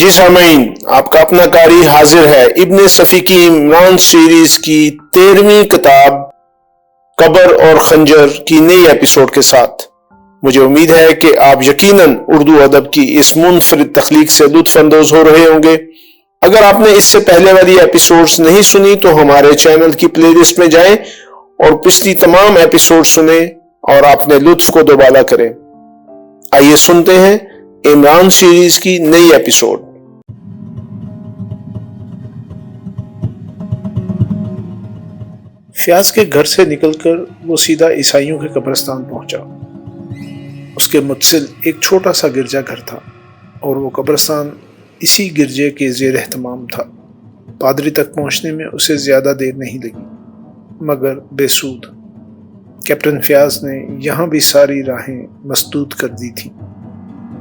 جی سامعین، آپ کا اپنا قاری حاضر ہے ابن صفی کی عمران سیریز کی 13ویں کتاب قبر اور خنجر کی نئی ایپیسوڈ کے ساتھ۔ مجھے امید ہے کہ آپ یقیناً اردو ادب کی اس منفرد تخلیق سے لطف اندوز ہو رہے ہوں گے۔ اگر آپ نے اس سے پہلے والی ایپیسوڈز نہیں سنی تو ہمارے چینل کی پلے لسٹ میں جائیں اور پچھلی تمام ایپیسوڈ سنیں اور اپنے لطف کو دوبالا کریں۔ آئیے سنتے ہیں عمران سیریز کی نئی ایپیسوڈ۔ فیاض کے گھر سے نکل کر وہ سیدھا عیسائیوں کے قبرستان پہنچا۔ اس کے متصل ایک چھوٹا سا گرجا گھر تھا اور وہ قبرستان اسی گرجے کے زیر اہتمام تھا۔ پادری تک پہنچنے میں اسے زیادہ دیر نہیں لگی، مگر بے سود۔ کیپٹن فیاض نے یہاں بھی ساری راہیں مسدود کر دی تھیں۔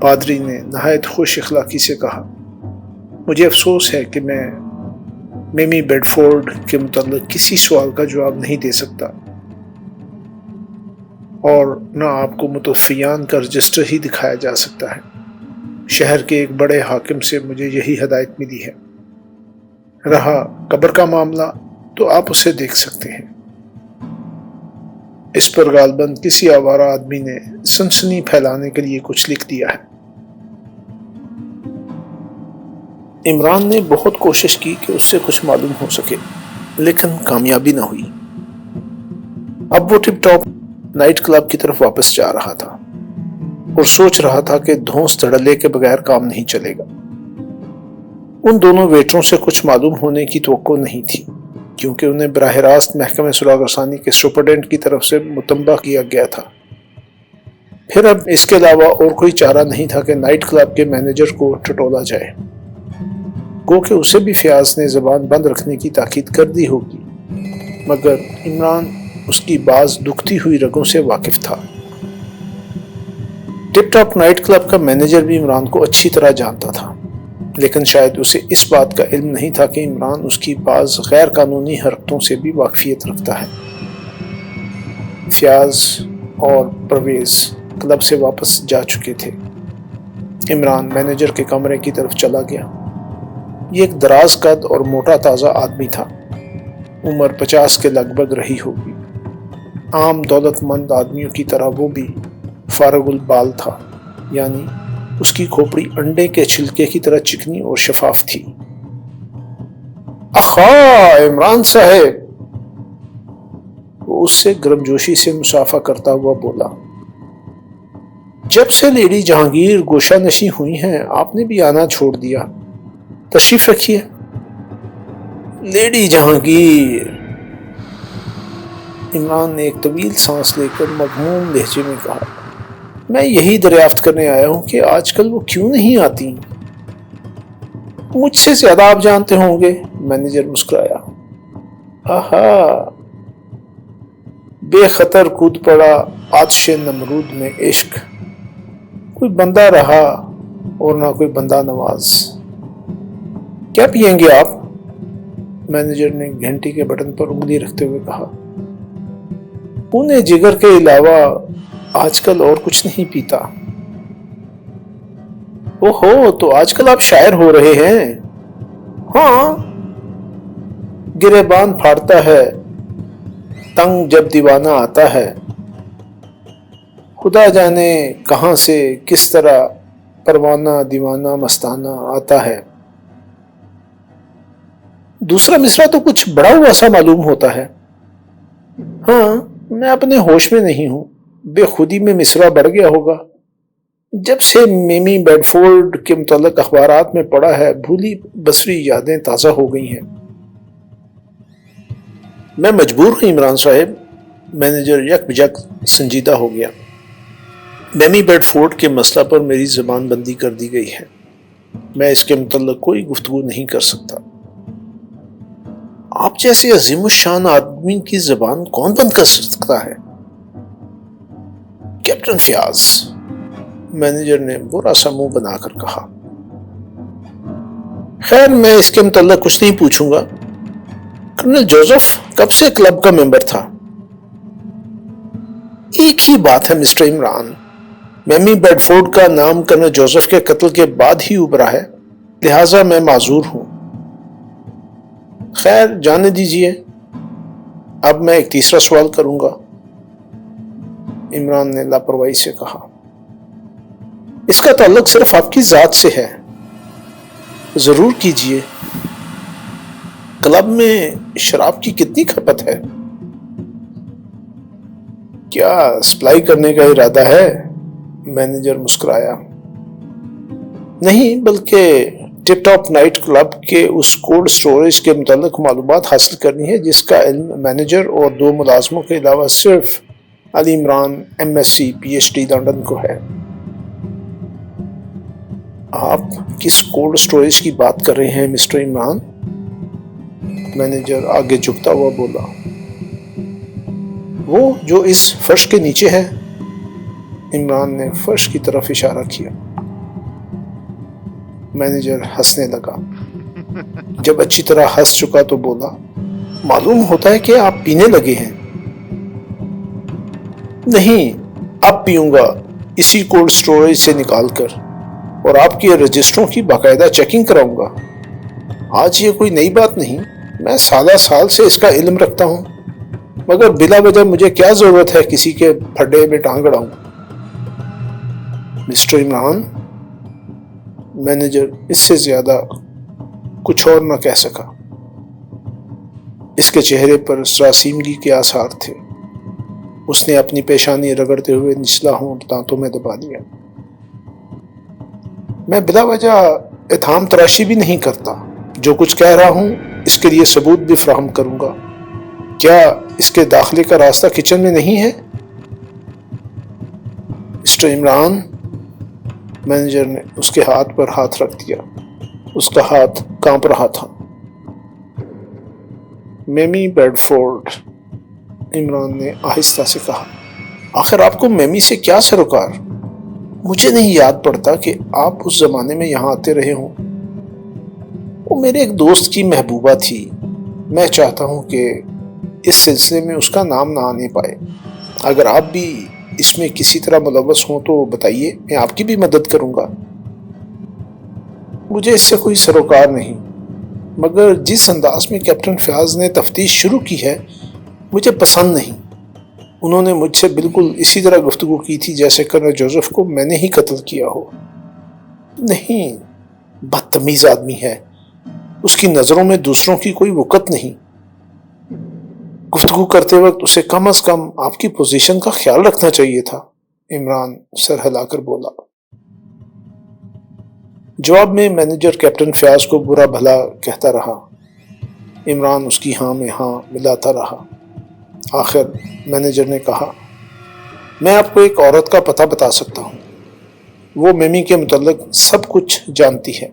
پادری نے نہایت خوش اخلاقی سے کہا، مجھے افسوس ہے کہ میں میمی بیڈفورڈ کے متعلق کسی سوال کا جواب نہیں دے سکتا، اور نہ آپ کو متوفیان کا رجسٹر ہی دکھایا جا سکتا ہے۔ شہر کے ایک بڑے حاکم سے مجھے یہی ہدایت ملی ہے۔ رہا قبر کا معاملہ تو آپ اسے دیکھ سکتے ہیں۔ اس پر غالباً کسی آوارہ آدمی نے سنسنی پھیلانے کے لیے کچھ لکھ دیا ہے۔ عمران نے بہت کوشش کی کہ اس سے کچھ معلوم ہو سکے، لیکن کامیابی نہ ہوئی۔ اب وہ ٹپ ٹاپ نائٹ کلب کی طرف واپس جا رہا تھا اور سوچ رہا تھا کہ دھونس دھڑلے کے بغیر کام نہیں چلے گا۔ ان دونوں ویٹروں سے کچھ معلوم ہونے کی توقع نہیں تھی، کیونکہ انہیں براہ راست محکمہ سراغ رسانی کے سپرڈنٹ کی طرف سے متنبہ کیا گیا تھا۔ پھر اب اس کے علاوہ اور کوئی چارہ نہیں تھا کہ نائٹ کلب کے مینیجر کو ٹٹولا جائے۔ گو کہ اسے بھی فیاض نے زبان بند رکھنے کی تاکید کر دی ہوگی، مگر عمران اس کی بعض دکھتی ہوئی رگوں سے واقف تھا۔ ٹپ ٹاپ نائٹ کلب کا مینیجر بھی عمران کو اچھی طرح جانتا تھا، لیکن شاید اسے اس بات کا علم نہیں تھا کہ عمران اس کی بعض غیر قانونی حرکتوں سے بھی واقفیت رکھتا ہے۔ فیاض اور پرویز کلب سے واپس جا چکے تھے۔ عمران مینیجر کے کمرے کی طرف چلا گیا۔ یہ ایک دراز قد اور موٹا تازہ آدمی تھا۔ عمر 50 کے لگ بھگ رہی ہوگی۔ عام دولت مند آدمیوں کی طرح وہ بھی فارغ البال تھا، یعنی اس کی کھوپڑی انڈے کے چھلکے کی طرح چکنی اور شفاف تھی۔ اخا عمران صاحب، وہ اس سے گرمجوشی سے مصافحہ کرتا ہوا بولا، جب سے لیڈی جہانگیر گوشہ نشیں ہوئی ہیں آپ نے بھی آنا چھوڑ دیا، تشریف رکھیے۔ لیڈی جہانگیر، عمران نے ایک طویل سانس لے کر مغموم لہجے میں کہا، میں یہی دریافت کرنے آیا ہوں کہ آج کل وہ کیوں نہیں آتی؟ مجھ سے زیادہ آپ جانتے ہوں گے، مینیجر مسکرایا۔ آہا، بے خطر کود پڑا آتش نمرود میں عشق، کوئی بندہ رہا اور نہ کوئی بندہ نواز۔ کیا پئیں گے آپ؟ مینیجر نے گھنٹی کے بٹن پر انگلی رکھتے ہوئے کہا، خون جگر کے علاوہ آج کل اور کچھ نہیں پیتا۔ اوہو، تو آج کل آپ شاعر ہو رہے ہیں؟ ہاں، گریبان پھاڑتا ہے تنگ جب دیوانہ آتا ہے، خدا جانے کہاں سے کس طرح پروانہ دیوانہ مستانہ آتا ہے۔ دوسرا مصرع تو کچھ بڑا ہوا سا معلوم ہوتا ہے۔ ہاں، میں اپنے ہوش میں نہیں ہوں، بے خودی میں مصرع بڑھ گیا ہوگا۔ جب سے میمی بیڈفورڈ کے متعلق اخبارات میں پڑھا ہے، بھولی بسری یادیں تازہ ہو گئی ہیں۔ میں مجبور ہوں عمران صاحب، مینیجر یک بجک سنجیدہ ہو گیا۔ میمی بیڈفورڈ کے مسئلہ پر میری زبان بندی کر دی گئی ہے، میں اس کے متعلق کوئی گفتگو نہیں کر سکتا۔ آپ جیسے عظیم الشان آدمی کی زبان کون بند کر سکتا ہے؟ کیپٹن فیاض، مینیجر نے برا سا منہ بنا کر کہا۔ خیر، میں اس کے متعلق کچھ نہیں پوچھوں گا۔ کرنل جوزف کب سے کلب کا ممبر تھا؟ ایک ہی بات ہے مسٹر عمران، میمی بیڈفورڈ کا نام کرنل جوزف کے قتل کے بعد ہی ابھرا ہے۔ لہٰذا میں معذور ہوں۔ خیر جانے دیجیے، اب میں ایک تیسرا سوال کروں گا، عمران نے لاپرواہی سے کہا۔ اس کا تعلق صرف آپ کی ذات سے ہے۔ ضرور کیجیے۔ کلب میں شراب کی کتنی کھپت ہے؟ کیا سپلائی کرنے کا ارادہ ہے؟ مینیجر مسکرایا۔ نہیں، بلکہ ٹپ ٹاپ نائٹ کلب کے اس کولڈ سٹوریج کے متعلق معلومات حاصل کرنی ہے جس کا علم مینیجر اور 2 ملازموں کے علاوہ صرف Ali Imran MSc PhD London کو ہے۔ آپ کس کولڈ سٹوریج کی بات کر رہے ہیں مسٹر عمران؟ مینیجر آگے جھکتا ہوا بولا۔ وہ جو اس فرش کے نیچے ہے۔ عمران نے فرش کی طرف اشارہ کیا۔ مینیجر ہنسنے لگا۔ جب اچھی طرح ہنس چکا تو بولا، معلوم ہوتا ہے کہ آپ پینے لگے ہیں۔ نہیں، اب پیوں گا اسی کولڈ سٹوریج سے نکال کر، اور آپ کے رجسٹروں کی باقاعدہ چیکنگ کراؤں گا۔ آج یہ کوئی نئی بات نہیں، میں سالہ سال سے اس کا علم رکھتا ہوں، مگر بلا وجہ مجھے کیا ضرورت ہے کسی کے پھڈے میں ٹانگ اڑاؤں۔ مسٹر عمران، مینیجر اس سے زیادہ کچھ اور نہ کہہ سکا۔ اس کے چہرے پر سراسیمگی کے آثار تھے۔ اس نے اپنی پیشانی رگڑتے ہوئے نچلا ہونٹ دانتوں میں دبا لیا۔ میں بلا وجہ اتہام تراشی بھی نہیں کرتا۔ جو کچھ کہہ رہا ہوں اس کے لیے ثبوت بھی فراہم کروں گا۔ کیا اس کے داخلے کا راستہ کچن میں نہیں ہے؟ مسٹر عمران، مینیجر نے اس کے ہاتھ پر ہاتھ رکھ دیا۔ اس کا ہاتھ کانپ رہا تھا۔ میمی بیڈفورڈ، عمران نے آہستہ سے کہا۔ آخر آپ کو میمی سے کیا سروکار؟ مجھے نہیں یاد پڑتا کہ آپ اس زمانے میں یہاں آتے رہے ہوں۔ وہ میرے ایک دوست کی محبوبہ تھی۔ میں چاہتا ہوں کہ اس سلسلے میں اس کا نام نہ آنے پائے۔ اگر آپ بھی اس میں کسی طرح ملوث ہوں تو بتائیے، میں آپ کی بھی مدد کروں گا۔ مجھے اس سے کوئی سروکار نہیں، مگر جس انداز میں کیپٹن فیاض نے تفتیش شروع کی ہے مجھے پسند نہیں۔ انہوں نے مجھ سے بالکل اسی طرح گفتگو کی تھی جیسے کرنل جوزف کو میں نے ہی قتل کیا ہو۔ نہیں، بدتمیز آدمی ہے۔ اس کی نظروں میں دوسروں کی کوئی وقت نہیں۔ گفتگو کرتے وقت اسے کم از کم آپ کی پوزیشن کا خیال رکھنا چاہیے تھا، عمران سر ہلا کر بولا۔ جواب میں مینیجر کیپٹن فیاض کو برا بھلا کہتا رہا۔ عمران اس کی ہاں میں ہاں ملاتا رہا۔ آخر مینیجر نے کہا، میں آپ کو ایک عورت کا پتہ بتا سکتا ہوں۔ وہ میمی کے متعلق سب کچھ جانتی ہے،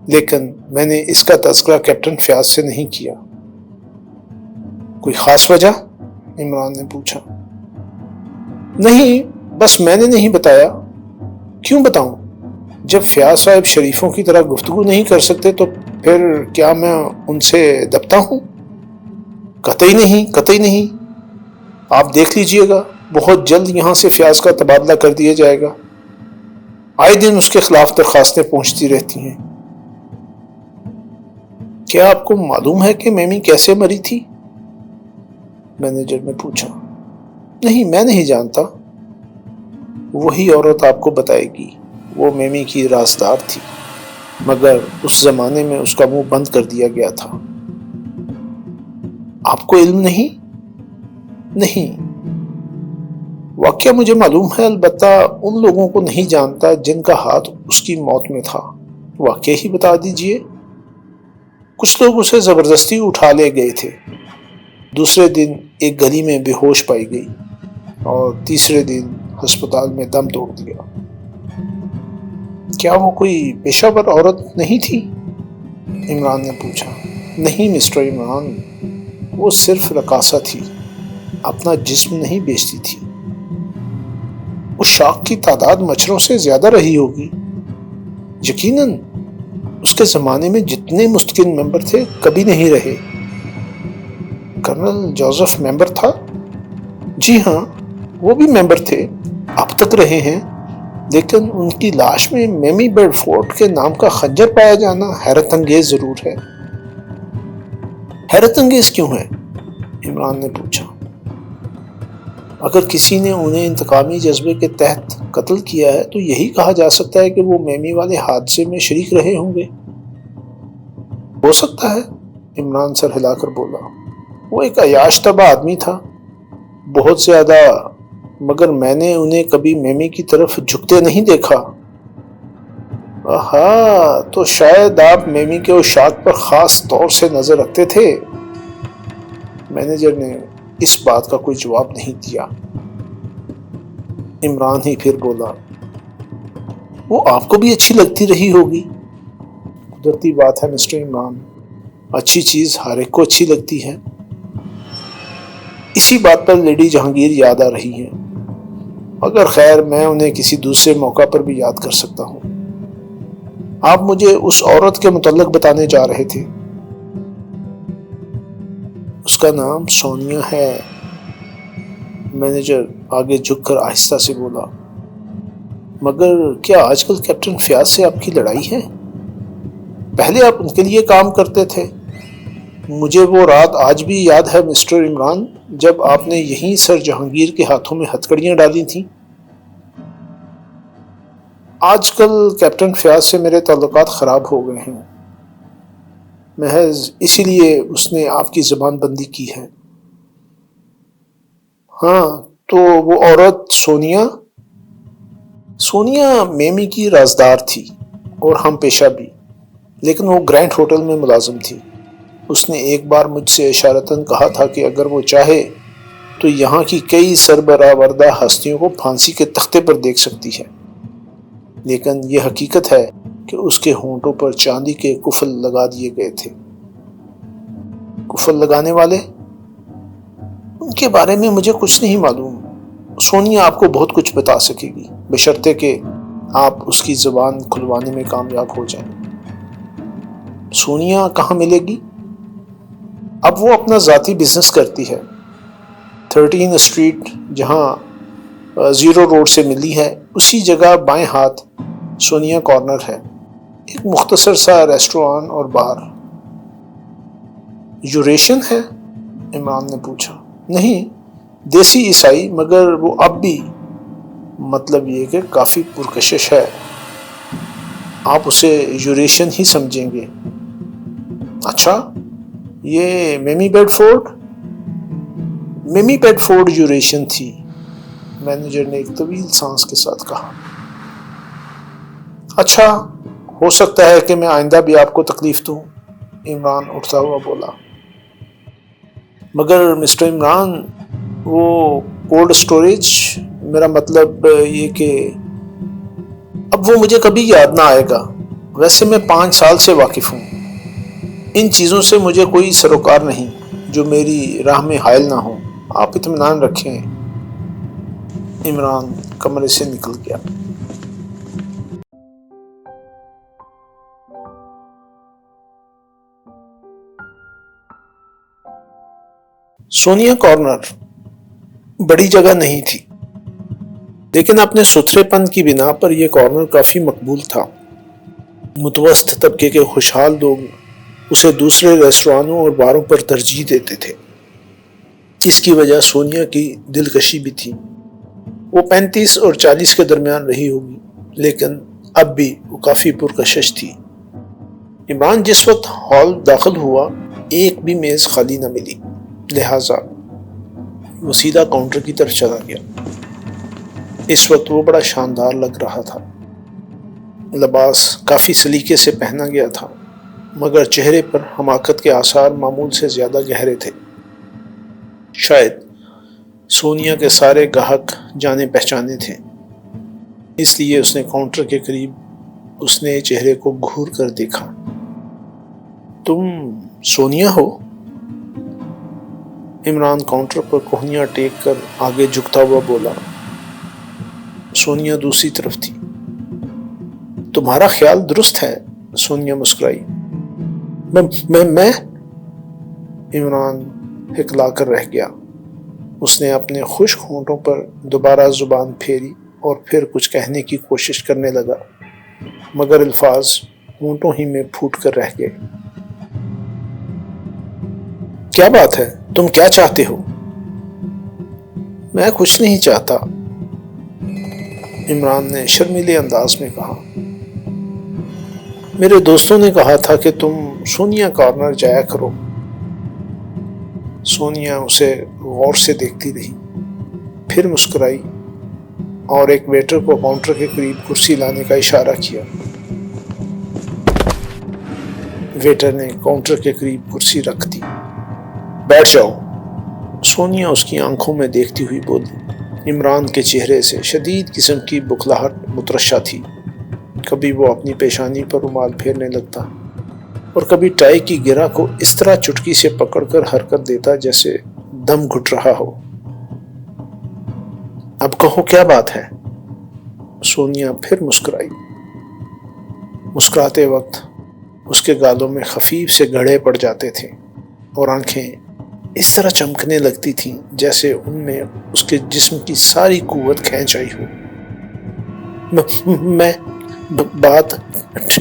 لیکن میں نے اس کا تذکرہ کیپٹن فیاض سے نہیں کیا۔ کوئی خاص وجہ؟ عمران نے پوچھا۔ نہیں، بس میں نے نہیں بتایا۔ کیوں بتاؤں؟ جب فیاض صاحب شریفوں کی طرح گفتگو نہیں کر سکتے تو پھر کیا میں ان سے دبتا ہوں؟ قطعی نہیں، قطعی نہیں۔ آپ دیکھ لیجئے گا، بہت جلد یہاں سے فیاض کا تبادلہ کر دیا جائے گا۔ آئے دن اس کے خلاف درخواستیں پہنچتی رہتی ہیں۔ کیا آپ کو معلوم ہے کہ میمی کیسے مری تھی؟ مینیجر نے پوچھا۔ نہیں، میں نہیں جانتا۔ وہی عورت آپ کو بتائے گی۔ وہ میمی کی رازدار تھی، مگر اس زمانے میں اس کا منہ بند کر دیا گیا تھا۔ آپ کو علم نہیں؟ نہیں۔ واقعہ مجھے معلوم ہے، البتہ ان لوگوں کو نہیں جانتا جن کا ہاتھ اس کی موت میں تھا۔ واقعہ ہی بتا دیجئے۔ کچھ لوگ اسے زبردستی اٹھا لے گئے تھے۔ دوسرے دن ایک گلی میں بے ہوش پائی گئی اور تیسرے دن ہسپتال میں دم توڑ دیا۔ کیا وہ کوئی پیشہ ور عورت نہیں تھی؟ عمران نے پوچھا۔ نہیں مسٹر عمران، وہ صرف رقاصہ تھی، اپنا جسم نہیں بیچتی تھی۔ اس شاخ کی تعداد مچھروں سے زیادہ رہی ہوگی۔ یقیناً اس کے زمانے میں جتنے مستقل ممبر تھے کبھی نہیں رہے۔ کرنل جوزف ممبر تھا؟ جی ہاں، وہ بھی ممبر تھے، اب تک رہے ہیں۔ لیکن ان کی لاش میں میمی بیڈ فورڈ کے نام کا خنجر پایا جانا حیرت انگیز ضرور ہے۔ حیرت انگیز کیوں ہے؟ عمران نے پوچھا۔ اگر کسی نے انہیں انتقامی جذبے کے تحت قتل کیا ہے تو یہی کہا جا سکتا ہے کہ وہ میمی والے حادثے میں شریک رہے ہوں گے۔ ہو سکتا ہے، عمران سر ہلا کر بولا۔ وہ ایک عیاش طبع آدمی تھا، بہت زیادہ، مگر میں نے انہیں کبھی میمی کی طرف جھکتے نہیں دیکھا۔ آہا، تو شاید آپ میمی کے اشاعت پر خاص طور سے نظر رکھتے تھے۔ مینیجر نے اس بات کا کوئی جواب نہیں دیا۔ عمران ہی پھر بولا، وہ آپ کو بھی اچھی لگتی رہی ہوگی۔ قدرتی بات ہے مسٹر عمران، اچھی چیز ہر ایک کو اچھی لگتی ہے۔ اسی بات پر لیڈی جہانگیر یاد آ رہی ہیں، مگر خیر میں انہیں کسی دوسرے موقع پر بھی یاد کر سکتا ہوں۔ آپ مجھے اس عورت کے متعلق بتانے جا رہے تھے۔ اس کا نام سونیا ہے، مینیجر آگے جھک کر آہستہ سے بولا۔ مگر کیا آج کل کیپٹن فیاض سے آپ کی لڑائی ہے؟ پہلے آپ ان کے لیے کام کرتے تھے۔ مجھے وہ رات آج بھی یاد ہے مسٹر عمران، جب آپ نے یہیں سر جہانگیر کے ہاتھوں میں ہتھکڑیاں ڈالی تھیں۔ آج کل کیپٹن فیاض سے میرے تعلقات خراب ہو گئے ہیں، محض اسی لیے اس نے آپ کی زبان بندی کی ہے۔ ہاں، تو وہ عورت سونیا میمی کی رازدار تھی اور ہم پیشہ بھی، لیکن وہ گرینڈ ہوٹل میں ملازم تھی۔ اس نے ایک بار مجھ سے اشارتاً کہا تھا کہ اگر وہ چاہے تو یہاں کی کئی سربراہ ہستیوں کو پھانسی کے تختے پر دیکھ سکتی ہے، لیکن یہ حقیقت ہے کہ اس کے ہونٹوں پر چاندی کے کفل لگا دیے گئے تھے۔ کفل لگانے والے؟ ان کے بارے میں مجھے کچھ نہیں معلوم۔ سونیا آپ کو بہت کچھ بتا سکے گی، بشرطے کہ آپ اس کی زبان کھلوانے میں کامیاب ہو جائیں۔ سونیا کہاں ملے گی؟ اب وہ اپنا ذاتی بزنس کرتی ہے۔ 13 اسٹریٹ جہاں 0 روڈ سے ملی ہے، اسی جگہ بائیں ہاتھ سونیا کارنر ہے، ایک مختصر سا ریسٹوران اور بار۔ یوریشن ہے؟ عمران نے پوچھا۔ نہیں، دیسی عیسائی، مگر وہ اب بھی، مطلب یہ کہ کافی پرکشش ہے۔ آپ اسے یوریشن ہی سمجھیں گے۔ اچھا، یہ میمی بیڈ فورڈ یوریشن تھی، مینیجر نے ایک طویل سانس کے ساتھ کہا۔ اچھا، ہو سکتا ہے کہ میں آئندہ بھی آپ کو تکلیف دوں، عمران اٹھتا ہوا بولا۔ مگر مسٹر عمران، وہ کولڈ اسٹوریج، میرا مطلب یہ کہ اب وہ مجھے کبھی یاد نہ آئے گا۔ ویسے میں 5 سال سے واقف ہوں، ان چیزوں سے مجھے کوئی سروکار نہیں جو میری راہ میں حائل نہ ہو۔ آپ اطمینان رکھیں۔ عمران کمرے سے نکل گیا۔ سونیا کارنر بڑی جگہ نہیں تھی، لیکن اپنے ستھرے پن کی بنا پر یہ کارنر کافی مقبول تھا۔ متوسط طبقے کے خوشحال لوگ اسے دوسرے ریستورانوں اور باروں پر ترجیح دیتے تھے، جس کی وجہ سونیا کی دلکشی بھی تھی۔ وہ 35 اور 40 کے درمیان رہی ہوگی، لیکن اب بھی وہ کافی پرکشش تھی۔ عمران جس وقت ہال داخل ہوا، ایک بھی میز خالی نہ ملی، لہٰذا وہ سیدھا کاؤنٹر کی طرف چلا گیا۔ اس وقت وہ بڑا شاندار لگ رہا تھا۔ لباس کافی سلیقے سے پہنا گیا تھا، مگر چہرے پر حماقت کے آثار معمول سے زیادہ گہرے تھے۔ شاید سونیا کے سارے گاہک جانے پہچانے تھے، اس لیے اس نے کاؤنٹر کے قریب اس نے چہرے کو گھور کر دیکھا۔ تم سونیا ہو؟ عمران کاؤنٹر پر کوہنیاں ٹیک کر آگے جھکتا ہوا بولا۔ سونیا دوسری طرف تھی۔ تمہارا خیال درست ہے، سونیا مسکرائی۔ میں عمران ہکلا کر رہ گیا۔ اس نے اپنے خشک ہونٹوں پر دوبارہ زبان پھیری اور پھر کچھ کہنے کی کوشش کرنے لگا، مگر الفاظ ہونٹوں ہی میں پھوٹ کر رہ گئے۔ کیا بات ہے؟ تم کیا چاہتے ہو؟ میں کچھ نہیں چاہتا، عمران نے شرمیلے انداز میں کہا۔ میرے دوستوں نے کہا تھا کہ تم سونیا کارنر جایا کرو۔ سونیا اسے غور سے دیکھتی رہی، پھر مسکرائی اور ایک ویٹر کو کاؤنٹر کے قریب کرسی لانے کا اشارہ کیا۔ ویٹر نے کاؤنٹر کے قریب کرسی رکھ دی۔ بیٹھ جاؤ، سونیا اس کی آنکھوں میں دیکھتی ہوئی بولی۔ عمران کے چہرے سے شدید قسم کی بکھلاہٹ مترشح تھی۔ کبھی وہ اپنی پیشانی پر رومال پھیرنے لگتا اور کبھی ٹائی کی گرہ کو اس طرح چٹکی سے پکڑ کر حرکت دیتا جیسے دم گھٹ رہا ہو۔ اب کہو کیا بات ہے؟ سونیا پھر مسکرائی۔ مسکراتے وقت اس کے گالوں میں خفیف سے گڑھے پڑ جاتے تھے اور آنکھیں اس طرح چمکنے لگتی تھیں جیسے ان میں اس کے جسم کی ساری قوت کھینچ آئی ہو۔ میں بات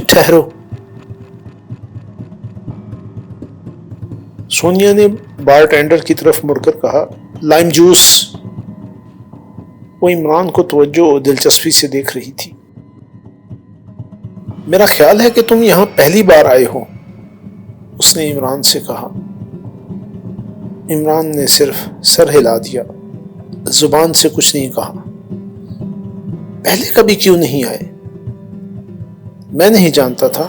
ٹھہرو۔ سونیا نے بار ٹینڈر کی طرف مڑ کر کہا، لائم جوس۔ وہ عمران کو توجہ اور دلچسپی سے دیکھ رہی تھی۔ میرا خیال ہے کہ تم یہاں پہلی بار آئے ہو، اس نے عمران سے کہا۔ عمران نے صرف سر ہلا دیا، زبان سے کچھ نہیں کہا۔ پہلے کبھی کیوں نہیں آئے؟ میں نہیں جانتا تھا۔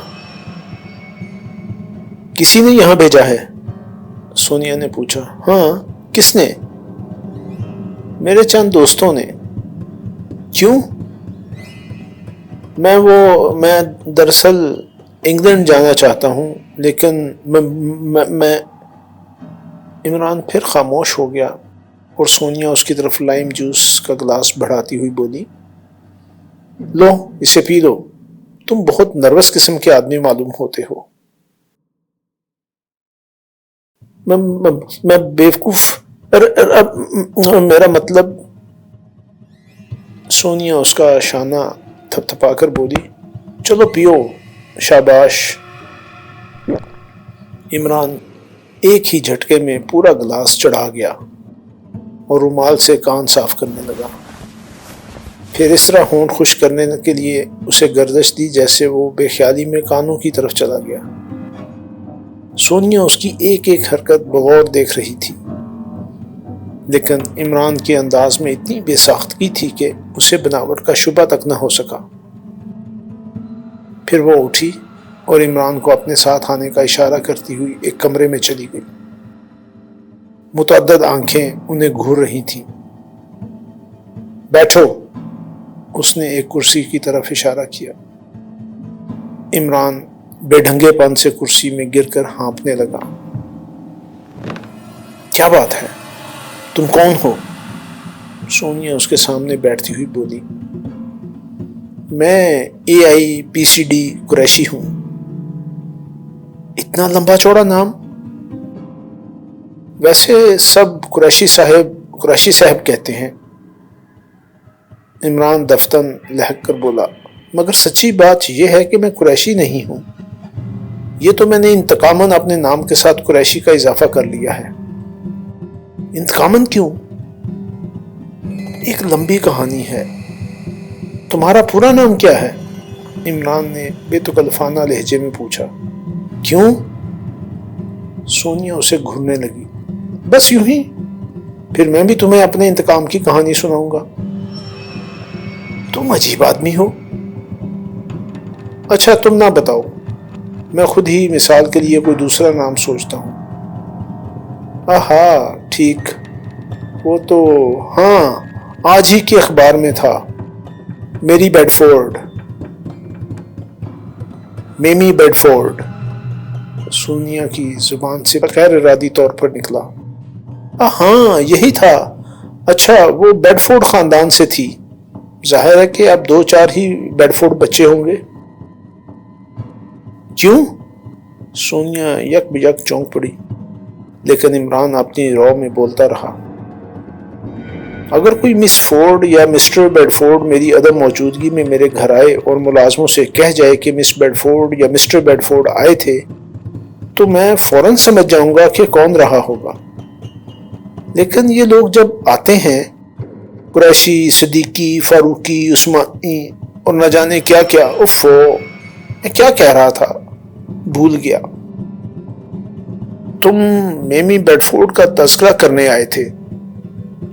کسی نے یہاں بھیجا ہے؟ سونیا نے پوچھا۔ ہاں، کس نے؟ میرے چند دوستوں نے۔ کیوں؟ میں دراصل انگلینڈ جانا چاہتا ہوں، لیکن میں عمران پھر خاموش ہو گیا اور سونیا اس کی طرف لائم جوس کا گلاس بڑھاتی ہوئی بولی، لو اسے پی لو، تم بہت نروس قسم کے آدمی معلوم ہوتے ہو۔ میں بیوقوف، میرا مطلب، سونیا اس کا شانہ تھپ تھپا کر بولی، چلو پیو، شاباش۔ عمران ایک ہی جھٹکے میں پورا گلاس چڑھا گیا اور رومال سے کان صاف کرنے لگا، پھر اس طرح ہونٹ خشک کرنے کے لیے اسے گردش دی جیسے وہ بے خیالی میں کانوں کی طرف چلا گیا۔ سونیا اس کی ایک ایک حرکت بغور دیکھ رہی تھی، لیکن عمران کے انداز میں اتنی بے ساختگی تھی کہ اسے بناوٹ کا شبہ تک نہ ہو سکا۔ پھر وہ اٹھی اور عمران کو اپنے ساتھ آنے کا اشارہ کرتی ہوئی ایک کمرے میں چلی گئی۔ متعدد آنکھیں انہیں گھور رہی تھیں۔ بیٹھو، اس نے ایک کرسی کی طرف اشارہ کیا۔ عمران بے ڈھنگے پن سے کرسی میں گر کر ہانپنے لگا۔ کیا بات ہے؟ تم کون ہو؟ سونیا اس کے سامنے بیٹھتی ہوئی بولی، میں AIPCD قریشی ہوں۔ اتنا لمبا چوڑا نام؟ ویسے سب قریشی صاحب کہتے ہیں، عمران دفتن لہک کر بولا، مگر سچی بات یہ ہے کہ میں قریشی نہیں ہوں، یہ تو میں نے انتقاماً اپنے نام کے ساتھ قریشی کا اضافہ کر لیا ہے۔ انتقاماً کیوں؟ ایک لمبی کہانی ہے۔ تمہارا پورا نام کیا ہے؟ عمران نے بے تکلفانہ لہجے میں پوچھا۔ کیوں؟ سونیا اسے گھورنے لگی۔ بس یوں ہی، پھر میں بھی تمہیں اپنے انتقام کی کہانی سناؤں گا۔ تم عجیب آدمی ہو۔ اچھا تم نہ بتاؤ، میں خود ہی مثال کے لیے کوئی دوسرا نام سوچتا ہوں۔ آہا ٹھیک، وہ تو ہاں آج ہی کے اخبار میں تھا، میمی بیڈ فورڈ۔ سونیا کی زبان سے غیر ارادی طور پر نکلا۔ ہاں یہی تھا۔ اچھا وہ بیڈ فورڈ خاندان سے تھی، ظاہر ہے کہ اب 2-4 ہی بیڈ فورڈ بچے ہوں گے۔ کیوں؟ سونیا یک بیک چونک پڑی، لیکن عمران اپنی رو میں بولتا رہا۔ اگر کوئی مس فورڈ یا مسٹر بیڈ فورڈ میری عدم موجودگی میں میرے گھر آئے اور ملازموں سے کہہ جائے کہ مس بیڈ فورڈ یا مسٹر بیڈ فورڈ آئے تھے تو میں فوراً سمجھ جاؤں گا کہ کون رہا ہوگا. لیکن یہ لوگ جب آتے ہیں، قریشی، صدیقی، فاروقی، عثمانی اور نہ جانے کیا کیا، میں کیا کہہ رہا تھا، بھول گیا. تم میمی بیڈ فورڈ کا تذکرہ کرنے آئے تھے،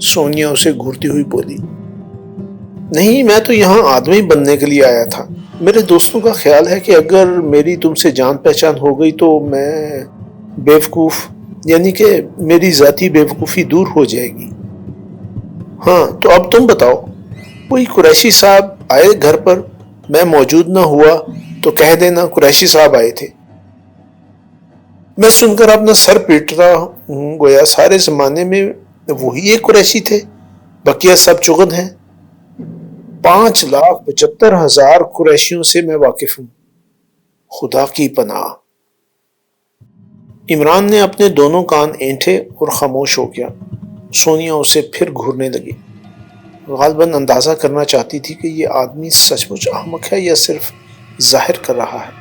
سونیا اسے گھورتی ہوئی بولی. نہیں، میں تو یہاں آدمی بننے کے لیے آیا تھا. میرے دوستوں کا خیال ہے کہ اگر میری تم سے جان پہچان ہو گئی تو میں بیوقوف، یعنی کہ میری ذاتی بیوقوفی دور ہو جائے گی. ہاں تو اب تم بتاؤ، کوئی قریشی صاحب آئے گھر پر، میں موجود نہ ہوا تو کہہ دینا قریشی صاحب آئے تھے. میں سن کر اپنا سر پیٹ رہا ہوں، گویا سارے زمانے میں وہی ایک قریشی تھے، بقیہ سب چغن ہیں. 5,75,000 قریشیوں سے میں واقف ہوں، خدا کی پناہ. عمران نے اپنے دونوں کان اینٹھے اور خاموش ہو گیا. سونیا اسے پھر گھورنے لگی، غالباً اندازہ کرنا چاہتی تھی کہ یہ آدمی سچ مچ احمق ہے یا صرف ظاہر کر رہا ہے.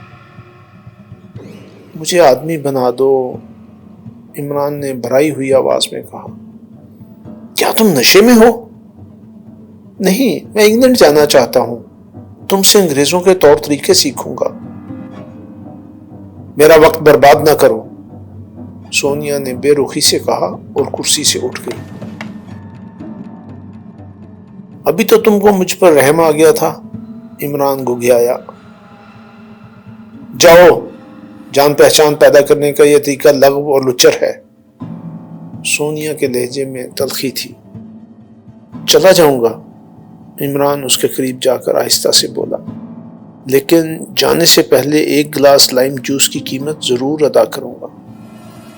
مجھے آدمی بنا دو، عمران نے بھرائی ہوئی آواز میں کہا. کیا تم نشے میں ہو؟ نہیں، میں انگلینڈ جانا چاہتا ہوں، تم سے انگریزوں کے طور طریقے سیکھوں گا. میرا وقت برباد نہ کرو، سونیا نے بے رخی سے کہا اور کرسی سے اٹھ گئی. ابھی تو تم کو مجھ پر رحم آ گیا تھا، عمران گھگھیایا. جاؤ، جان پہچان پیدا کرنے کا یہ طریقہ لغو اور لچر ہے. سونیا کے لہجے میں تلخی تھی. چلا جاؤں گا، عمران اس کے قریب جا کر آہستہ سے بولا، لیکن جانے سے پہلے ایک گلاس لائم جوس کی قیمت ضرور ادا کروں گا،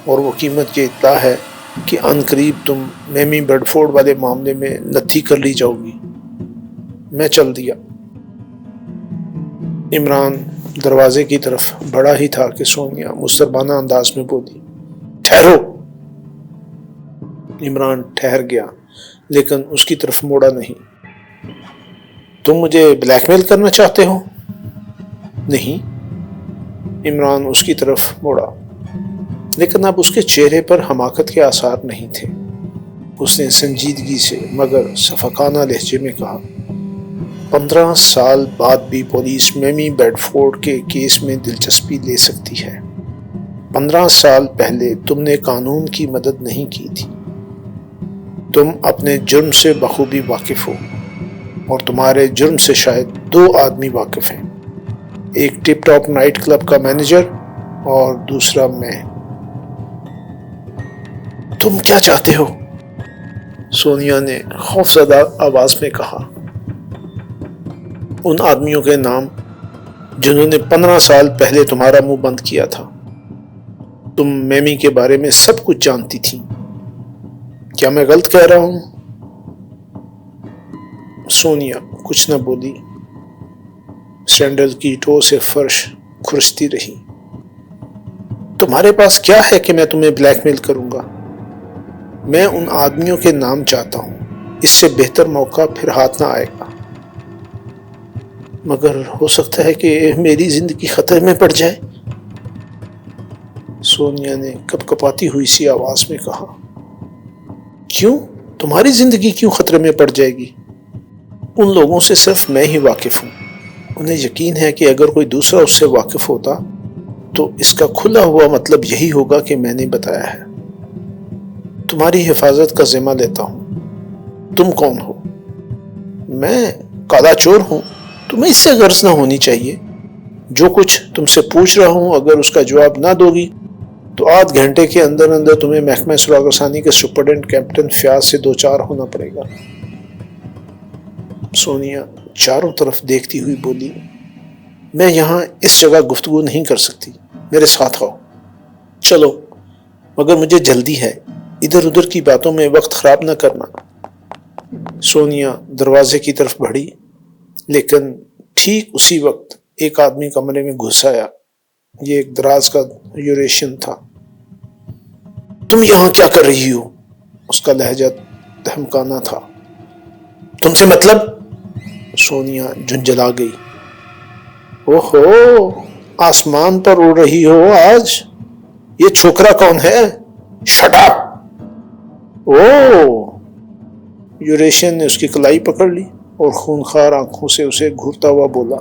اور وہ قیمت یہ اطلاع ہے کہ ان قریب تم میمی بیڈ فورڈ والے معاملے میں نتھی کر لی جاؤ گی. میں چل دیا. عمران دروازے کی طرف بڑھا ہی تھا کہ سونیا مستربانہ انداز میں بولی، ٹھہرو. عمران ٹھہر گیا لیکن اس کی طرف موڑا نہیں. تم مجھے بلیک میل کرنا چاہتے ہو؟ نہیں. عمران اس کی طرف موڑا، لیکن اب اس کے چہرے پر حماقت کے آثار نہیں تھے. اس نے سنجیدگی سے مگر شفقانہ لہجے میں کہا، 15 سال بعد بھی پولیس میمی بیڈ فورڈ کے کیس میں دلچسپی لے سکتی ہے. 15 سال پہلے تم نے قانون کی مدد نہیں کی تھی. تم اپنے جرم سے بخوبی واقف ہو، اور تمہارے جرم سے شاید 2 آدمی واقف ہیں، ایک ٹپ ٹاپ نائٹ کلب کا مینیجر اور دوسرا میں. تم کیا چاہتے ہو؟ سونیا نے خوفزدہ آواز میں کہا. ان آدمیوں کے نام جنہوں نے 15 سال پہلے تمہارا منہ بند کیا تھا. تم میمی کے بارے میں سب کچھ جانتی تھی. کیا میں غلط کہہ رہا ہوں؟ سونیا کچھ نہ بولی، سینڈل کی ٹو سے فرش کھرچتی رہی. تمہارے پاس کیا ہے کہ میں تمہیں بلیک میل کروں گا؟ میں ان آدمیوں کے نام چاہتا ہوں، اس سے بہتر موقع پھر ہاتھ نہ آئے گا. مگر ہو سکتا ہے کہ میری زندگی خطرے میں پڑ جائے، سونیا نے کپ کپاتی ہوئی سی آواز میں کہا. کیوں؟ تمہاری زندگی کیوں خطرے میں پڑ جائے گی؟ ان لوگوں سے صرف میں ہی واقف ہوں. انہیں یقین ہے کہ اگر کوئی دوسرا اس سے واقف ہوتا تو اس کا کھلا ہوا مطلب یہی ہوگا کہ میں نے بتایا ہے. تمہاری حفاظت کا ذمہ لیتا ہوں. تم کون ہو؟ میں کالا چور ہوں. تمہیں اس سے غرض نہ ہونی چاہیے. جو کچھ تم سے پوچھ رہا ہوں اگر اس کا جواب نہ دو گی تو آدھ گھنٹے کے اندر اندر تمہیں محکمہ سراغ رسانی کے سپرڈنٹ کیپٹن فیاض سے 2 چار ہونا پڑے گا. سونیا چاروں طرف دیکھتی ہوئی بولی، میں یہاں اس جگہ گفتگو نہیں کر سکتی. میرے ساتھ آؤ. چلو، مگر مجھے جلدی ہے. ادھر ادھر کی باتوں میں وقت خراب نہ کرنا. سونیا دروازے کی طرف بڑھی، لیکن ٹھیک اسی وقت ایک آدمی کمرے میں گھس آیا. یہ ایک دراز کا یوریشین تھا. تم یہاں کیا کر رہی ہو؟ اس کا لہجہ دھمکانا تھا. تم سے مطلب؟ سونیا جھنجھلا گئی. اوہو، آسمان پر اڑ رہی ہو آج. یہ چھوکرا کون ہے؟ Shut up. اوہ. یوریشین نے اس کی کلائی پکڑ لی اور خونخوار آنکھوں سے اسے گھورتا ہوا بولا،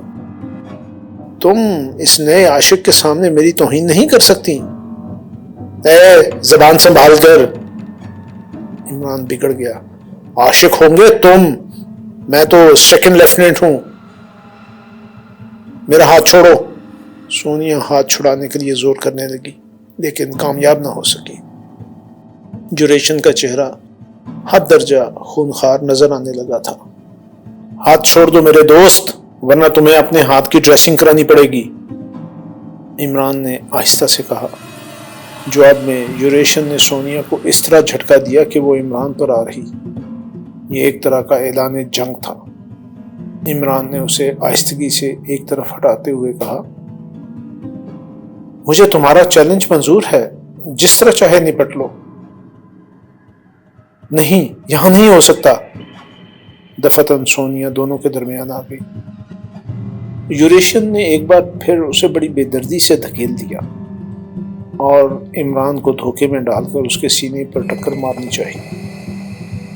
تم اس نئے عاشق کے سامنے میری توہین نہیں کر سکتی. اے زبان سنبھال کر. عمران بگڑ گیا. عاشق ہوں گے تم، میں تو سیکنڈ لیفٹیننٹ ہوں. میرا ہاتھ چھوڑو. سونیا ہاتھ چھڑانے کے لیے زور کرنے لگی لیکن کامیاب نہ ہو سکی. یوریشن کا چہرہ حد درجہ خونخوار نظر آنے لگا تھا. ہاتھ چھوڑ دو میرے دوست، ورنہ تمہیں اپنے ہاتھ کی ڈریسنگ کرانی پڑے گی، عمران نے آہستہ سے کہا. جواب میں یوریشن نے سونیا کو اس طرح جھٹکا دیا کہ وہ عمران پر آ رہی. یہ ایک طرح کا اعلان جنگ تھا. عمران نے اسے آہستگی سے ایک طرف ہٹاتے ہوئے کہا، مجھے تمہارا چیلنج منظور ہے، جس طرح چاہے نپٹ لو. نہیں، یہاں نہیں ہو سکتا. دفتن سونیا دونوں کے درمیان آ گئی. یوریشن نے ایک بار پھر اسے بڑی بے دردی سے دھکیل دیا اور عمران کو دھوکے میں ڈال کر اس کے سینے پر ٹکر مارنی چاہیے،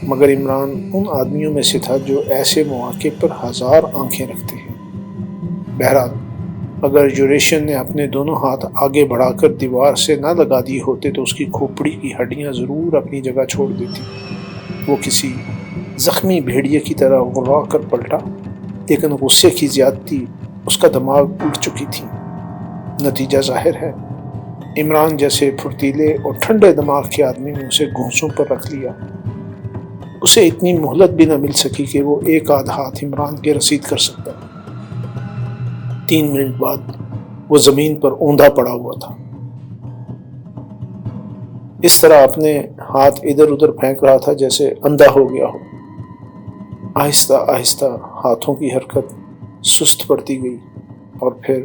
مگر عمران ان آدمیوں میں سے تھا جو ایسے مواقع پر ہزار آنکھیں رکھتے ہیں. بہرحال اگر یوریشن نے اپنے دونوں ہاتھ آگے بڑھا کر دیوار سے نہ لگا دیے ہوتے تو اس کی کھوپڑی کی ہڈیاں ضرور اپنی جگہ چھوڑ دیتی. وہ کسی زخمی بھیڑیے کی طرح غرا کر پلٹا، لیکن غصے کی زیادتی اس کا دماغ اٹھ چکی تھی. نتیجہ ظاہر ہے. عمران جیسے پھرتیلے اور ٹھنڈے دماغ کے آدمی نے اسے گھونسوں پر رکھ لیا. اسے اتنی مہلت بھی نہ مل سکی کہ وہ ایک آدھ ہاتھ عمران کے رسید کر سکتا. 3 منٹ بعد وہ زمین پر اوندا پڑا ہوا تھا. اس طرح اپنے ہاتھ ادھر ادھر پھینک رہا تھا جیسے اندھا ہو گیا ہو. آہستہ آہستہ ہاتھوں کی حرکت سست پڑتی گئی اور پھر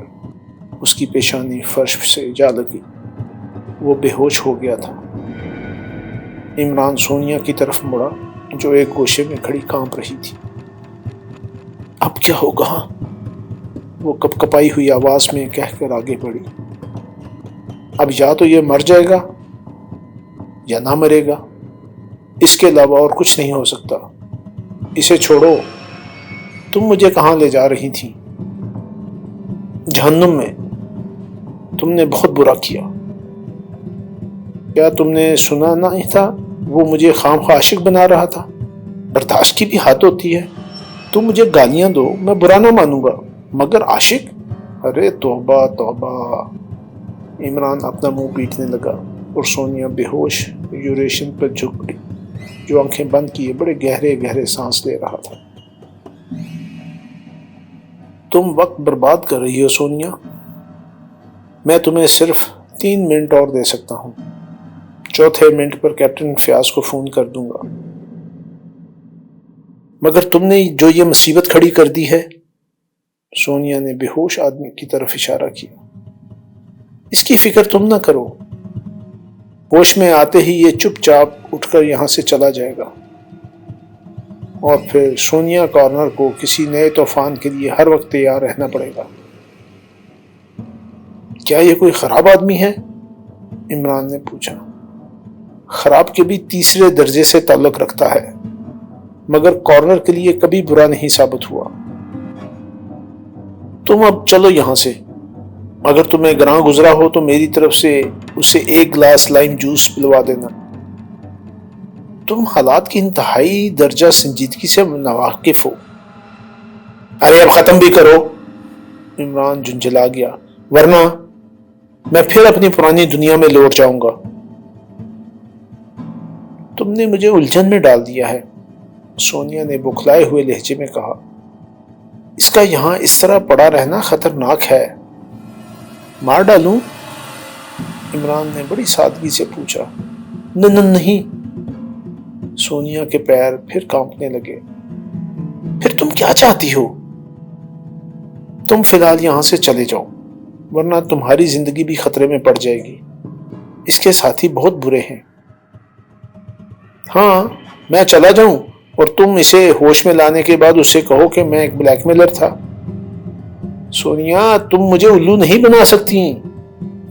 اس کی پیشانی فرش سے جا لگی. وہ بے ہوش ہو گیا تھا. عمران سونیا کی طرف مڑا جو ایک گوشے میں کھڑی کانپ رہی تھی. اب کیا ہوگا؟ وہ کپ کپائی ہوئی آواز میں کہہ کر آگے بڑھی. اب یا تو یہ مر جائے گا یا نہ مرے گا، اس کے علاوہ اور کچھ نہیں ہو سکتا. اسے چھوڑو. تم مجھے کہاں لے جا رہی تھی؟ جہنم میں. تم نے بہت برا کیا. کیا تم نے سنا نہیں تھا وہ مجھے خواہ عاشق بنا رہا تھا؟ برداشت کی بھی حد ہوتی ہے. تم مجھے گالیاں دو، میں برا نہ مانوں گا، مگر عاشق؟ ارے توبہ توبہ. عمران اپنا منہ پیٹنے لگا اور سونیا بے ہوش یوریشن پر جھک پڑی جو آنکھیں بند کیے بڑے گہرے گہرے سانس لے رہا تھا. تم وقت برباد کر رہی ہو سونیا. میں تمہیں صرف 3 منٹ اور دے سکتا ہوں. چوتھے منٹ پر کیپٹن فیاض کو فون کر دوں گا. مگر تم نے جو یہ مصیبت کھڑی کر دی ہے. سونیا نے بے ہوش آدمی کی طرف اشارہ کیا. اس کی فکر تم نہ کرو. ہوش میں آتے ہی یہ چپ چاپ اٹھ کر یہاں سے چلا جائے گا اور پھر سونیا کارنر کو کسی نئے طوفان کے لیے ہر وقت تیار رہنا پڑے گا. کیا یہ کوئی خراب آدمی ہے؟ عمران نے پوچھا. خراب کے بھی تیسرے درجے سے تعلق رکھتا ہے، مگر کارنر کے لیے کبھی برا نہیں ثابت ہوا. تم اب چلو یہاں سے. اگر تمہیں گراں گزرا ہو تو میری طرف سے اسے 1 گلاس لائم جوس پلوا دینا. تم حالات کی انتہائی درجہ سنجیدگی سے ناواقف ہو. ارے اب ختم بھی کرو. عمران جھنجھلا گیا. ورنہ میں پھر اپنی پرانی دنیا میں لوٹ جاؤں گا. تم نے مجھے الجھن میں ڈال دیا ہے، سونیا نے بکھلائے ہوئے لہجے میں کہا. اس کا یہاں اس طرح پڑا رہنا خطرناک ہے. مار ڈالوں؟ عمران نے بڑی سادگی سے پوچھا. نہیں. سونیا کے پیر پھر کانپنے لگے. پھر تم کیا چاہتی ہو؟ تم فی الحال یہاں سے چلے جاؤ، ورنہ تمہاری زندگی بھی خطرے میں پڑ جائے گی. اس کے ساتھی بہت برے ہیں. ہاں، میں چلا جاؤں اور تم اسے ہوش میں لانے کے بعد اسے کہو کہ میں ایک بلیک میلر تھا۔ سونیا، تم مجھے الو نہیں بنا سکتی۔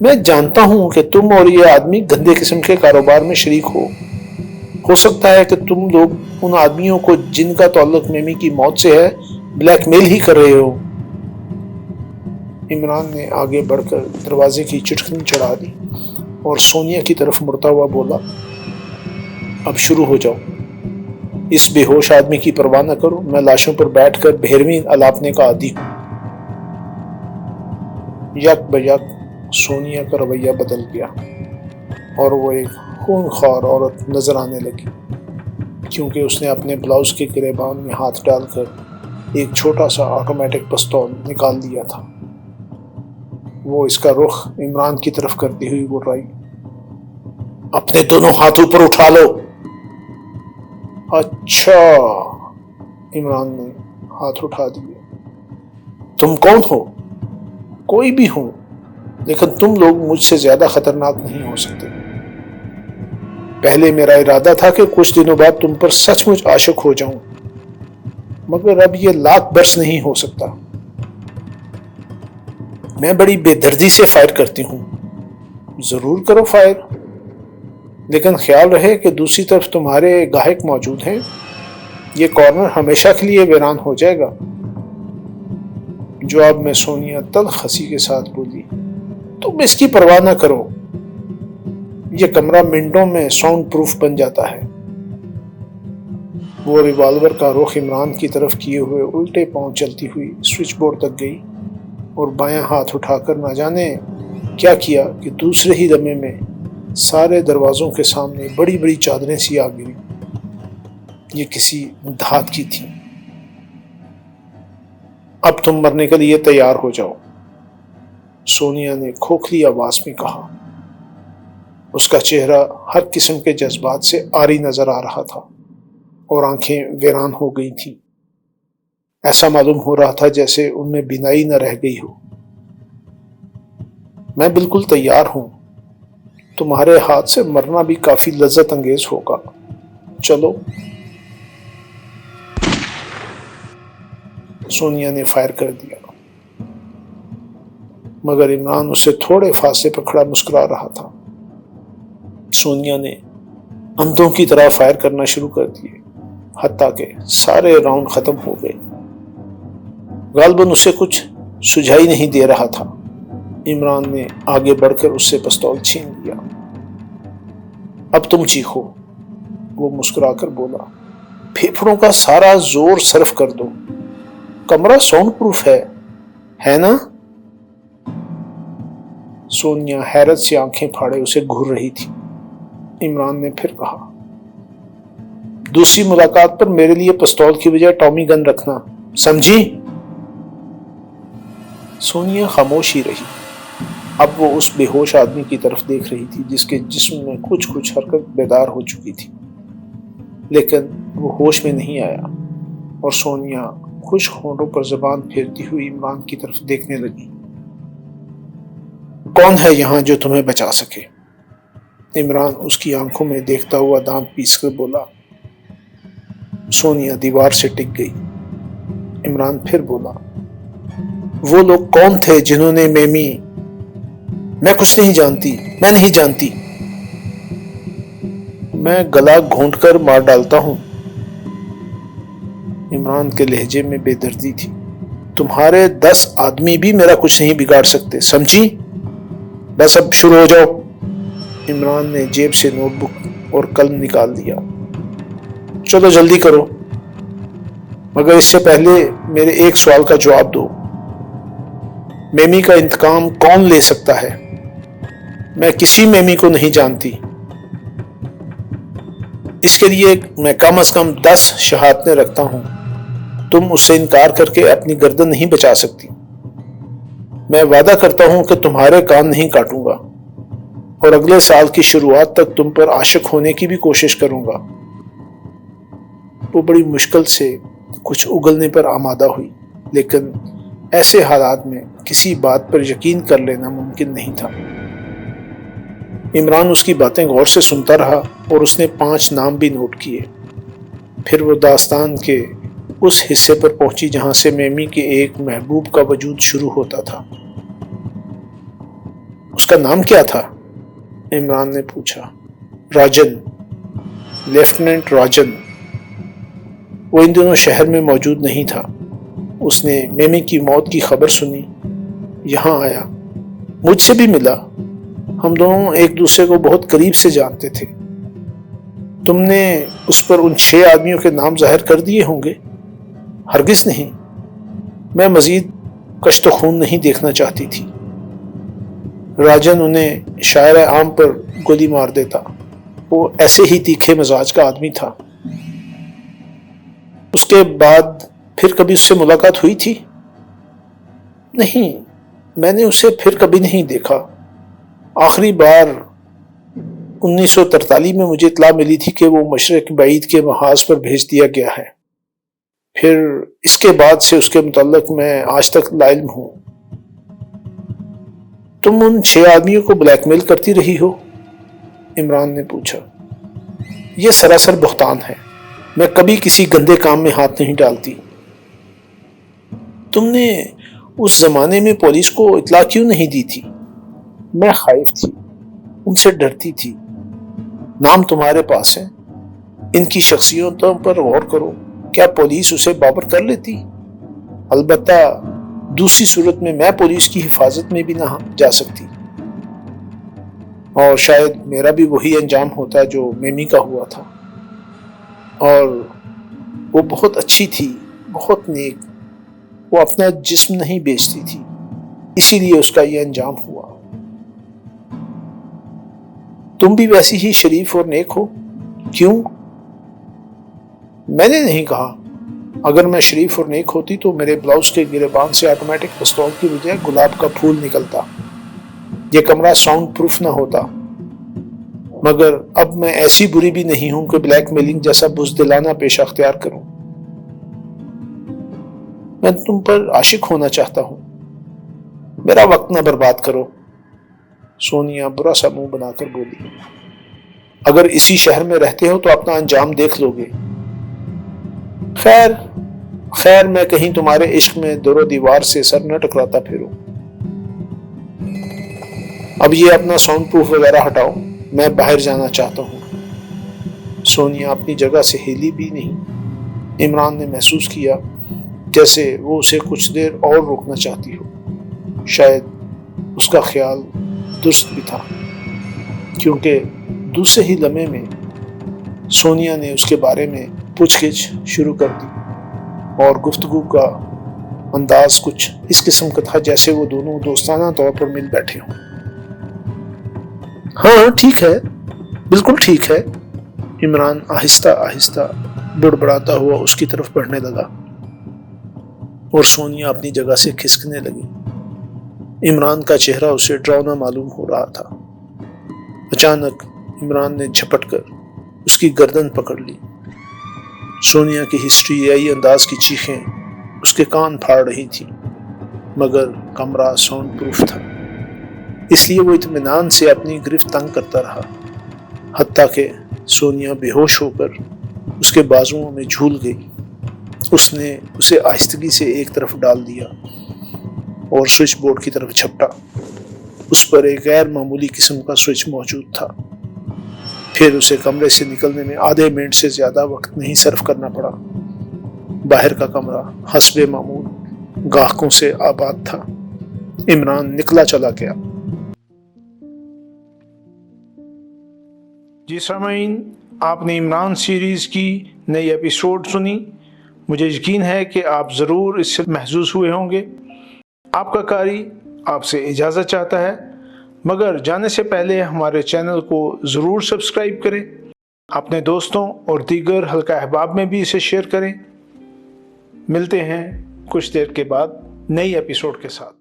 میں جانتا ہوں کہ تم اور یہ آدمی گندے قسم کے کاروبار میں شریک ہو سکتا ہے کہ تم لوگ ان آدمیوں کو جن کا تعلق میمی کی موت سے ہے بلیک میل ہی کر رہے ہو۔ عمران نے آگے بڑھ کر دروازے کی چٹکنی چڑھا دی اور سونیا کی طرف مڑتا ہوا بولا، اب شروع ہو جاؤ۔ اس بے ہوش آدمی کی پرواہ نہ کرو، میں لاشوں پر بیٹھ کر بھیرویں الاپنے کا عادی ہوں۔ یک بیک سونیا کا رویہ بدل گیا اور وہ ایک خونخوار عورت نظر آنے لگی، کیونکہ اس نے اپنے بلاؤز کے گریبان میں ہاتھ ڈال کر ایک چھوٹا سا آٹومیٹک پستول نکال لیا تھا۔ وہ اس کا رخ عمران کی طرف کرتی ہوئی گررائی، اپنے دونوں ہاتھ اوپر اٹھا لو۔ اچھا، عمران نے ہاتھ اٹھا دیے۔ تم کون ہو؟ کوئی بھی ہوں، لیکن تم لوگ مجھ سے زیادہ خطرناک نہیں ہو سکتے۔ پہلے میرا ارادہ تھا کہ کچھ دنوں بعد تم پر سچ مچ عاشق ہو جاؤں، مگر اب یہ لاکھ برس نہیں ہو سکتا۔ میں بڑی بے دردی سے فائر کرتی ہوں۔ ضرور کرو فائر، لیکن خیال رہے کہ دوسری طرف تمہارے گاہک موجود ہیں۔ یہ کارنر ہمیشہ کے لیے ویران ہو جائے گا۔ جواب میں سونیا تلخ ہنسی کے ساتھ بولی، تم اس کی پرواہ نہ کرو، یہ کمرہ منٹوں میں ساؤنڈ پروف بن جاتا ہے۔ وہ ریوالور کا رخ عمران کی طرف کیے ہوئے الٹے پاؤں چلتی ہوئی سوئچ بورڈ تک گئی اور بایاں ہاتھ اٹھا کر نہ جانے کیا کیا کہ دوسرے ہی دمے میں سارے دروازوں کے سامنے بڑی بڑی چادریں سی آ گئی۔ یہ کسی دھات کی تھی۔ اب تم مرنے کے لیے تیار ہو جاؤ، سونیا نے کھوکھلی آواز میں کہا۔ اس کا چہرہ ہر قسم کے جذبات سے عاری نظر آ رہا تھا اور آنکھیں ویران ہو گئی تھیں۔ ایسا معلوم ہو رہا تھا جیسے ان میں بینائی نہ رہ گئی ہو۔ میں بالکل تیار ہوں، تمہارے ہاتھ سے مرنا بھی کافی لذت انگیز ہوگا، چلو۔ سونیا نے فائر کر دیا، مگر عمران اس سے تھوڑے فاصلے پر کھڑا مسکرا رہا تھا۔ سونیا نے اندھوں کی طرح فائر کرنا شروع کر دیے، حتیٰ کہ سارے راؤنڈ ختم ہو گئے۔ غالباً اسے کچھ سجھائی نہیں دے رہا تھا۔ عمران نے آگے بڑھ کر اس سے پستول چھین لیا۔ اب تم چیخو، وہ مسکرا کر بولا، پھیپھڑوں کا سارا زور صرف کر دو، کمرہ ساؤنڈ پروف ہے نا؟ سونیا حیرت سے آنکھیں پھاڑے اسے گھور رہی تھی۔ عمران نے پھر کہا، دوسری ملاقات پر میرے لیے پستول کی بجائے ٹامی گن رکھنا، سمجھی؟ سونیا خاموش ہی رہی۔ اب وہ اس بے ہوش آدمی کی طرف دیکھ رہی تھی جس کے جسم میں کچھ حرکت بیدار ہو چکی تھی، لیکن وہ ہوش میں نہیں آیا، اور سونیا خشک ہونٹوں پر زبان پھیرتی ہوئی عمران کی طرف دیکھنے لگی۔ کون ہے یہاں جو تمہیں بچا سکے؟ عمران اس کی آنکھوں میں دیکھتا ہوا دانت پیس کر بولا۔ سونیا دیوار سے ٹک گئی۔ عمران پھر بولا، وہ لوگ کون تھے جنہوں نے میمی؟ میں کچھ نہیں جانتی، میں نہیں جانتی۔ میں گلا گھونٹ کر مار ڈالتا ہوں۔ عمران کے لہجے میں بے دردی تھی۔ تمہارے 10 آدمی بھی میرا کچھ نہیں بگاڑ سکتے، سمجھی؟ بس اب شروع ہو جاؤ۔ عمران نے جیب سے نوٹ بک اور قلم نکال دیا۔ چلو جلدی کرو، مگر اس سے پہلے میرے ایک سوال کا جواب دو۔ میمی کا انتقام کون لے سکتا ہے؟ میں کسی میمی کو نہیں جانتی۔ اس کے لیے میں کم از کم 10 شہادتیں رکھتا ہوں۔ تم اس سے انکار کر کے اپنی گردن نہیں بچا سکتی۔ میں وعدہ کرتا ہوں کہ تمہارے کان نہیں کاٹوں گا، اور اگلے سال کی شروعات تک تم پر عاشق ہونے کی بھی کوشش کروں گا۔ وہ بڑی مشکل سے کچھ اگلنے پر آمادہ ہوئی، لیکن ایسے حالات میں کسی بات پر یقین کر لینا ممکن نہیں تھا۔ عمران اس کی باتیں غور سے سنتا رہا اور اس نے 5 نام بھی نوٹ کیے۔ پھر وہ داستان کے اس حصے پر پہنچی جہاں سے میمی کے ایک محبوب کا وجود شروع ہوتا تھا۔ اس کا نام کیا تھا؟ عمران نے پوچھا۔ راجن، لیفٹیننٹ راجن۔ وہ ان دنوں شہر میں موجود نہیں تھا۔ اس نے میمی کی موت کی خبر سنی، یہاں آیا، مجھ سے بھی ملا۔ ہم دونوں ایک دوسرے کو بہت قریب سے جانتے تھے۔ تم نے اس پر ان 6 آدمیوں کے نام ظاہر کر دیے ہوں گے؟ ہرگز نہیں، میں مزید کشت و خون نہیں دیکھنا چاہتی تھی۔ راجن انہیں شاعر عام پر گولی مار دیتا، وہ ایسے ہی تیکھے مزاج کا آدمی تھا۔ اس کے بعد پھر کبھی اس سے ملاقات ہوئی تھی؟ نہیں، میں نے اسے پھر کبھی نہیں دیکھا۔ آخری بار 1943 میں مجھے اطلاع ملی تھی کہ وہ مشرق بعید کے محاذ پر بھیج دیا گیا ہے۔ پھر اس کے بعد سے اس کے متعلق میں آج تک لا علم ہوں۔ تم ان 6 آدمیوں کو بلیک میل کرتی رہی ہو؟ عمران نے پوچھا۔ یہ سراسر بہتان ہے، میں کبھی کسی گندے کام میں ہاتھ نہیں ڈالتی۔ تم نے اس زمانے میں پولیس کو اطلاع کیوں نہیں دی تھی؟ میں خائف تھی، ان سے ڈرتی تھی۔ نام تمہارے پاس ہیں، ان کی شخصیتوں پر غور کرو، کیا پولیس اسے بابر کر لیتی؟ البتہ دوسری صورت میں پولیس کی حفاظت میں بھی نہ جا سکتی، اور شاید میرا بھی وہی انجام ہوتا جو میمی کا ہوا تھا۔ اور وہ بہت اچھی تھی، بہت نیک، وہ اپنا جسم نہیں بیچتی تھی، اسی لیے اس کا یہ انجام ہوا۔ تم بھی ویسی ہی شریف اور نیک ہو، کیوں؟ میں نے نہیں کہا۔ اگر میں شریف اور نیک ہوتی تو میرے بلاؤز کے گریبان سے آٹومیٹک پستول کی بجائے گلاب کا پھول نکلتا، یہ کمرہ ساؤنڈ پروف نہ ہوتا۔ مگر اب میں ایسی بری بھی نہیں ہوں کہ بلیک میلنگ جیسا بزدلانہ پیشہ اختیار کروں۔ میں تم پر عاشق ہونا چاہتا ہوں، میرا وقت نہ برباد کرو، سونیا برا سا منہ بنا کر بولی۔ اگر اسی شہر میں رہتے ہو تو اپنا انجام دیکھ لو گے۔ خیر میں کہیں تمہارے عشق میں دور و دیوار سے سر نہ ٹکراتا پھروں۔ اب یہ اپنا ساؤنڈ پروف وغیرہ ہٹاؤ، میں باہر جانا چاہتا ہوں۔ سونیا اپنی جگہ سے ہلی بھی نہیں۔ عمران نے محسوس کیا جیسے وہ اسے کچھ دیر اور روکنا چاہتی ہو۔ شاید اس کا خیال درست بھی تھا، کیونکہ دوسرے ہی لمحے میں سونیا نے اس کے بارے میں پوچھ گچھ شروع کر دی، اور گفتگو کا انداز کچھ اس قسم کا تھا جیسے وہ دونوں دوستانہ طور پر مل بیٹھے ہوں۔ ہاں ٹھیک ہے، بالکل ٹھیک ہے۔ عمران آہستہ آہستہ بڑبڑاتا ہوا اس کی طرف بڑھنے لگا، اور سونیا اپنی جگہ سے کھسکنے لگی۔ عمران کا چہرہ اسے ڈراؤنا معلوم ہو رہا تھا۔ اچانک عمران نے جھپٹ کر اس کی گردن پکڑ لی۔ سونیا کی ہسٹریائی انداز کی چیخیں اس کے کان پھاڑ رہی تھیں، مگر کمرہ ساؤنڈ پروف تھا، اس لیے وہ اطمینان سے اپنی گرفت تنگ کرتا رہا، حتیٰ کہ سونیا بے ہوش ہو کر اس کے بازوؤں میں جھول گئی۔ اس نے اسے آہستگی سے ایک طرف ڈال دیا اور سوئچ بورڈ کی طرف جھپٹا۔ اس پر ایک غیر معمولی قسم کا سوئچ موجود تھا۔ پھر اسے کمرے سے نکلنے میں آدھے منٹ سے زیادہ وقت نہیں صرف کرنا پڑا۔ باہر کا کمرہ حسب معمول گاہکوں سے آباد تھا۔ عمران نکلا چلا گیا۔ جی سامعین، آپ نے عمران سیریز کی نئی ایپیسوڈ سنی۔ مجھے یقین ہے کہ آپ ضرور اس سے محظوظ ہوئے ہوں گے۔ آپ کا قاری آپ سے اجازت چاہتا ہے، مگر جانے سے پہلے ہمارے چینل کو ضرور سبسکرائب کریں، اپنے دوستوں اور دیگر حلقہ احباب میں بھی اسے شیئر کریں۔ ملتے ہیں کچھ دیر کے بعد نئی ایپیسوڈ کے ساتھ۔